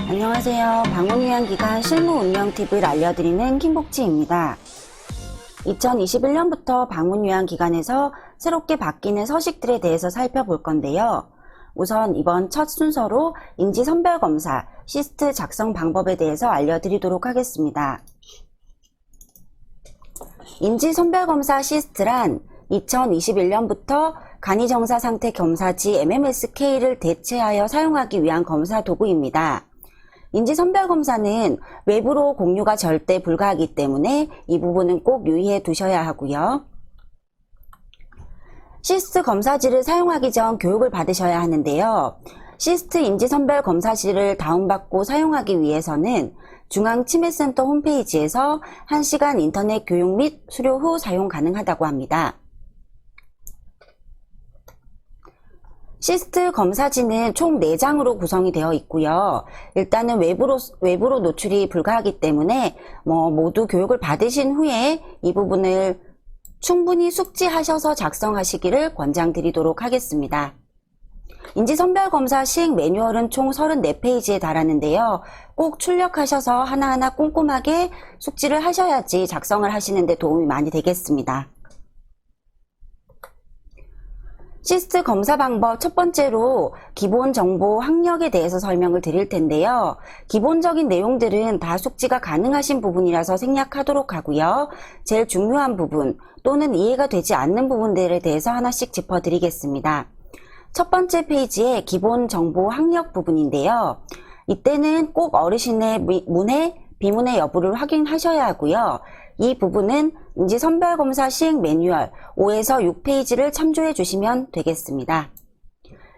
안녕하세요. 방문요양기관 실무운영 팁을 알려드리는 김복지입니다. 2021년부터 방문요양기관에서 새롭게 바뀌는 서식들에 대해서 살펴볼 건데요. 우선 이번 첫 순서로 인지선별검사 시스트 작성 방법에 대해서 알려드리도록 하겠습니다. 인지선별검사 시스트란 2021년부터 간이정사상태검사지 MMSK를 대체하여 사용하기 위한 검사 도구입니다. 인지선별검사는 외부로 공유가 절대 불가하기 때문에 이 부분은 꼭 유의해 두셔야 하고요. 시스트 검사지를 사용하기 전 교육을 받으셔야 하는데요. 시스트 인지선별검사지를 다운받고 사용하기 위해서는 중앙치매센터 홈페이지에서 1시간 인터넷 교육 및 수료 후 사용 가능하다고 합니다. 시스트 검사지는 총 4장으로 구성이 되어 있고요. 일단은 외부로 노출이 불가하기 때문에 모두 교육을 받으신 후에 이 부분을 충분히 숙지하셔서 작성하시기를 권장드리도록 하겠습니다. 인지선별검사 시행 매뉴얼은 총 34페이지에 달하는데요. 꼭 출력하셔서 하나하나 꼼꼼하게 숙지를 하셔야지 작성을 하시는 데 도움이 많이 되겠습니다. 시스트 검사 방법 첫 번째로 기본 정보 학력에 대해서 설명을 드릴 텐데요. 기본적인 내용들은 다 숙지가 가능하신 부분이라서 생략하도록 하고요. 제일 중요한 부분 또는 이해가 되지 않는 부분들에 대해서 하나씩 짚어드리겠습니다. 첫 번째 페이지의 기본 정보 학력 부분인데요. 이때는 꼭 어르신의 문해, 비문해 여부를 확인하셔야 하고요. 이 부분은 인지선별검사 시행 매뉴얼 5에서 6페이지를 참조해 주시면 되겠습니다.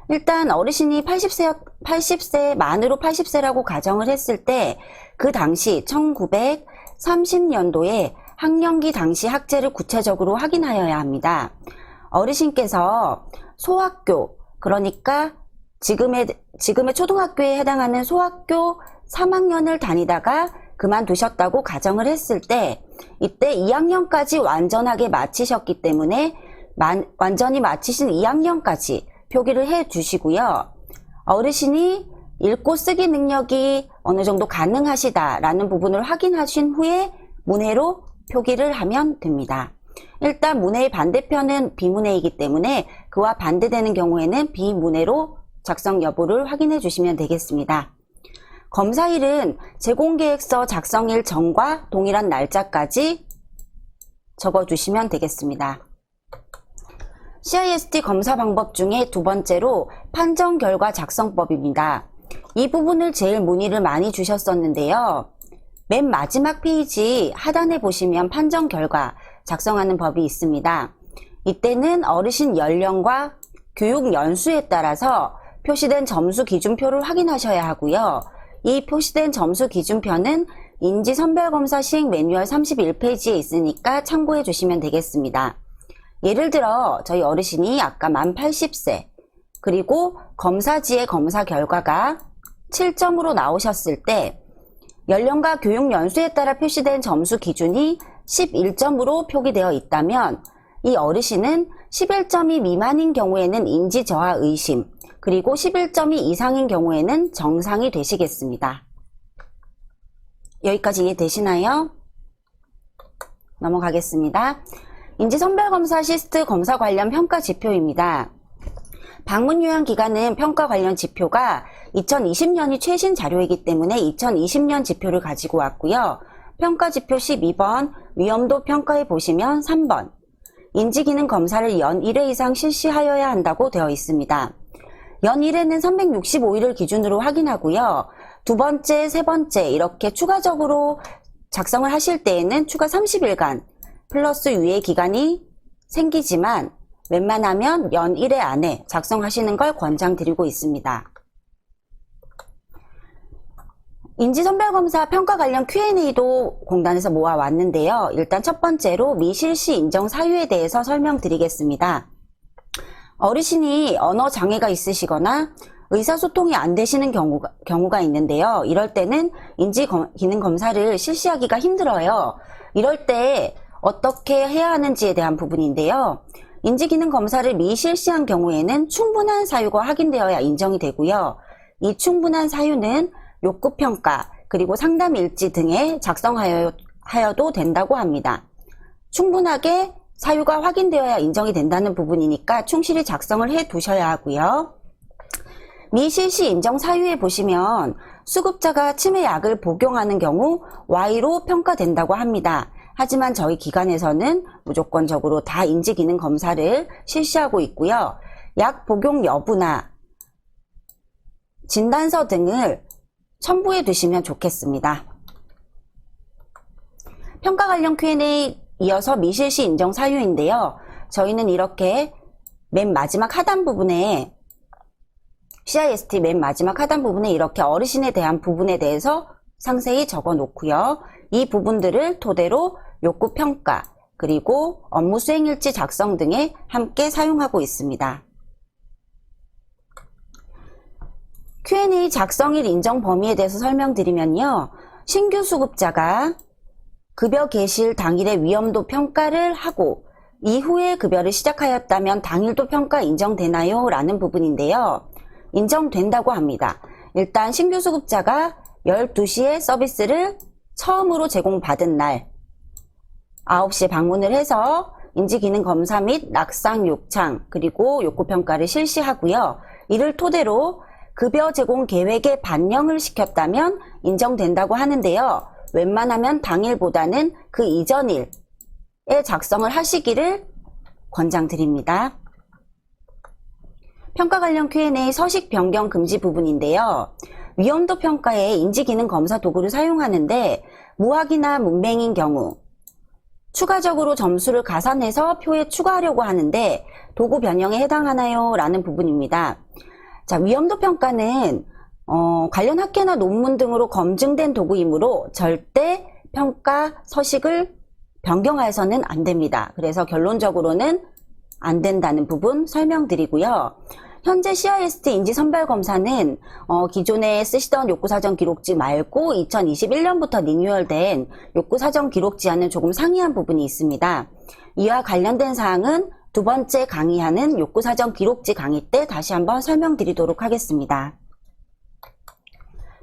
일단 어르신이 80세 만으로 80세라고 가정을 했을 때 그 당시 1930년도에 학령기 당시 학제를 구체적으로 확인하여야 합니다. 어르신께서 소학교, 그러니까 지금의 초등학교에 해당하는 소학교 3학년을 다니다가 그만두셨다고 가정을 했을 때 이때 2학년까지 완전하게 마치셨기 때문에 완전히 마치신 2학년까지 표기를 해 주시고요. 어르신이 읽고 쓰기 능력이 어느 정도 가능하시다라는 부분을 확인하신 후에 문해로 표기를 하면 됩니다. 일단 문해의 반대편은 비문해이기 때문에 그와 반대되는 경우에는 비문해로 작성 여부를 확인해 주시면 되겠습니다. 검사일은 제공계획서 작성일 전과 동일한 날짜까지 적어주시면 되겠습니다. CIST 검사 방법 중에 두 번째로 판정 결과 작성법입니다. 이 부분을 제일 문의를 많이 주셨었는데요. 맨 마지막 페이지 하단에 보시면 판정 결과 작성하는 법이 있습니다. 이때는 어르신 연령과 교육 연수에 따라서 표시된 점수 기준표를 확인하셔야 하고요. 이 표시된 점수 기준표는 인지선별검사 시행 매뉴얼 31페이지에 있으니까 참고해 주시면 되겠습니다. 예를 들어 저희 어르신이 아까 만 80세 그리고 검사지의 검사 결과가 7점으로 나오셨을 때 연령과 교육 연수에 따라 표시된 점수 기준이 11점으로 표기되어 있다면 이 어르신은 11점이 미만인 경우에는 인지 저하 의심, 그리고 11점이 이상인 경우에는 정상이 되시겠습니다. 여기까지 이해되시나요? 넘어가겠습니다. 인지선별검사 시스트 검사 관련 평가 지표입니다. 방문요양기관은 평가 관련 지표가 2020년이 최신 자료이기 때문에 2020년 지표를 가지고 왔고요. 평가 지표 12번 위험도 평가에 보시면 3번 인지기능 검사를 연 1회 이상 실시하여야 한다고 되어 있습니다. 연 1회는 365일을 기준으로 확인하고요. 두 번째, 세 번째 이렇게 추가적으로 작성을 하실 때에는 추가 30일간 플러스 유예 기간이 생기지만 웬만하면 연 1회 안에 작성하시는 걸 권장드리고 있습니다. 인지선별검사 평가 관련 Q&A도 공단에서 모아왔는데요. 일단 첫 번째로 미실시 인정 사유에 대해서 설명드리겠습니다. 어르신이 언어 장애가 있으시거나 의사소통이 안 되시는 경우가 있는데요. 이럴 때는 인지기능 검사를 실시하기가 힘들어요. 이럴 때 어떻게 해야 하는지에 대한 부분인데요. 인지기능 검사를 미실시한 경우에는 충분한 사유가 확인되어야 인정이 되고요. 이 충분한 사유는 욕구평가, 그리고 상담일지 등에 작성하여도 된다고 합니다. 충분하게 사유가 확인되어야 인정이 된다는 부분이니까 충실히 작성을 해 두셔야 하고요. 미실시 인정 사유에 보시면 수급자가 치매약을 복용하는 경우 Y로 평가된다고 합니다. 하지만 저희 기관에서는 무조건적으로 다 인지기능 검사를 실시하고 있고요. 약 복용 여부나 진단서 등을 첨부해 두시면 좋겠습니다. 평가 관련 Q&A 이어서 미실시 인정 사유인데요. 저희는 이렇게 맨 마지막 하단 부분에 CIST 맨 마지막 하단 부분에 이렇게 어르신에 대한 부분에 대해서 상세히 적어 놓고요. 이 부분들을 토대로 욕구평가, 그리고 업무 수행일지 작성 등에 함께 사용하고 있습니다. Q&A 작성일 인정 범위에 대해서 설명드리면요. 신규 수급자가 급여 개시일 당일에 위험도 평가를 하고 이후에 급여를 시작하였다면 당일도 평가 인정되나요? 라는 부분인데요. 인정된다고 합니다. 일단 신규 수급자가 12시에 서비스를 처음으로 제공받은 날 9시에 방문을 해서 인지기능 검사 및 낙상 요청 그리고 욕구평가를 실시하고요. 이를 토대로 급여 제공 계획에 반영을 시켰다면 인정된다고 하는데요. 웬만하면 당일보다는 그 이전일에 작성을 하시기를 권장드립니다. 평가 관련 Q&A 서식 변경 금지 부분인데요. 위험도 평가에 인지기능 검사 도구를 사용하는데 무학이나 문맹인 경우 추가적으로 점수를 가산해서 표에 추가하려고 하는데 도구 변형에 해당하나요? 라는 부분입니다. 자, 위험도 평가는 관련 학회나 논문 등으로 검증된 도구이므로 절대 평가 서식을 변경해서는 안 됩니다. 그래서 결론적으로는 안 된다는 부분 설명드리고요. 현재 CIST 인지선별검사는 기존에 쓰시던 욕구사전 기록지 말고 2021년부터 리뉴얼된 욕구사전 기록지와는 조금 상이한 부분이 있습니다. 이와 관련된 사항은 두 번째 강의하는 욕구사전 기록지 강의 때 다시 한번 설명드리도록 하겠습니다.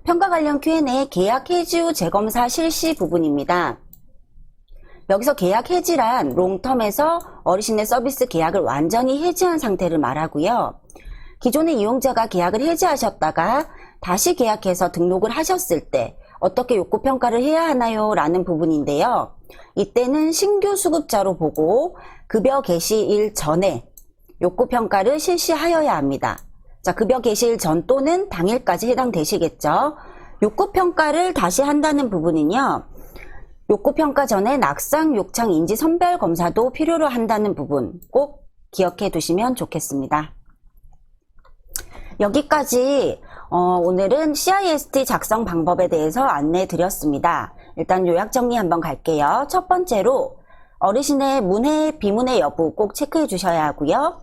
평가 관련 Q&A 계약 해지 후 재검사 실시 부분입니다. 여기서 계약 해지란 롱텀에서 어르신의 서비스 계약을 완전히 해지한 상태를 말하고요. 기존의 이용자가 계약을 해지하셨다가 다시 계약해서 등록을 하셨을 때 어떻게 욕구평가를 해야 하나요? 라는 부분인데요. 이때는 신규 수급자로 보고 급여 개시일 전에 욕구평가를 실시하여야 합니다. 자, 급여 개시일 전 또는 당일까지 해당되시겠죠. 욕구평가를 다시 한다는 부분은요. 욕구평가 전에 낙상, 욕창, 인지 선별 검사도 필요로 한다는 부분 꼭 기억해 두시면 좋겠습니다. 여기까지 오늘은 CIST 작성 방법에 대해서 안내해 드렸습니다. 일단 요약 정리 한번 갈게요. 첫 번째로 어르신의 문해, 비문해 여부 꼭 체크해 주셔야 하고요.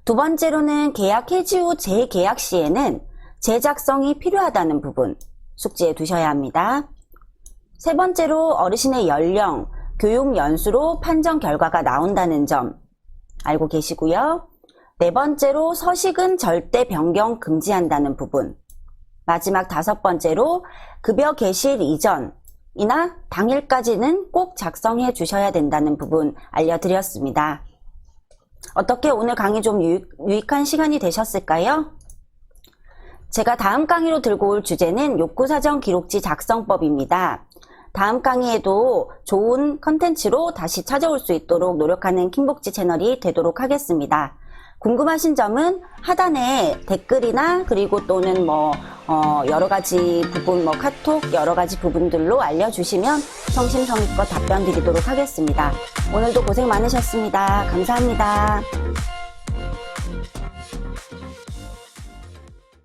두 번째로는 계약 해지 후 재계약 시에는 재작성이 필요하다는 부분 숙지해 두셔야 합니다. 세 번째로 어르신의 연령, 교육 연수로 판정 결과가 나온다는 점 알고 계시고요. 네 번째로 서식은 절대 변경 금지한다는 부분. 마지막 다섯 번째로 급여 개시일 이전이나 당일까지는 꼭 작성해 주셔야 된다는 부분 알려드렸습니다. 어떻게 오늘 강의 좀 유익한 시간이 되셨을까요? 제가 다음 강의로 들고 올 주제는 욕구사전 기록지 작성법입니다. 다음 강의에도 좋은 컨텐츠로 다시 찾아올 수 있도록 노력하는 킹복지 채널이 되도록 하겠습니다. 궁금하신 점은 하단에 댓글이나 그리고 또는 여러가지 부분 카톡 여러가지 부분들로 알려주시면 성심성의껏 답변 드리도록 하겠습니다. 오늘도 고생 많으셨습니다. 감사합니다.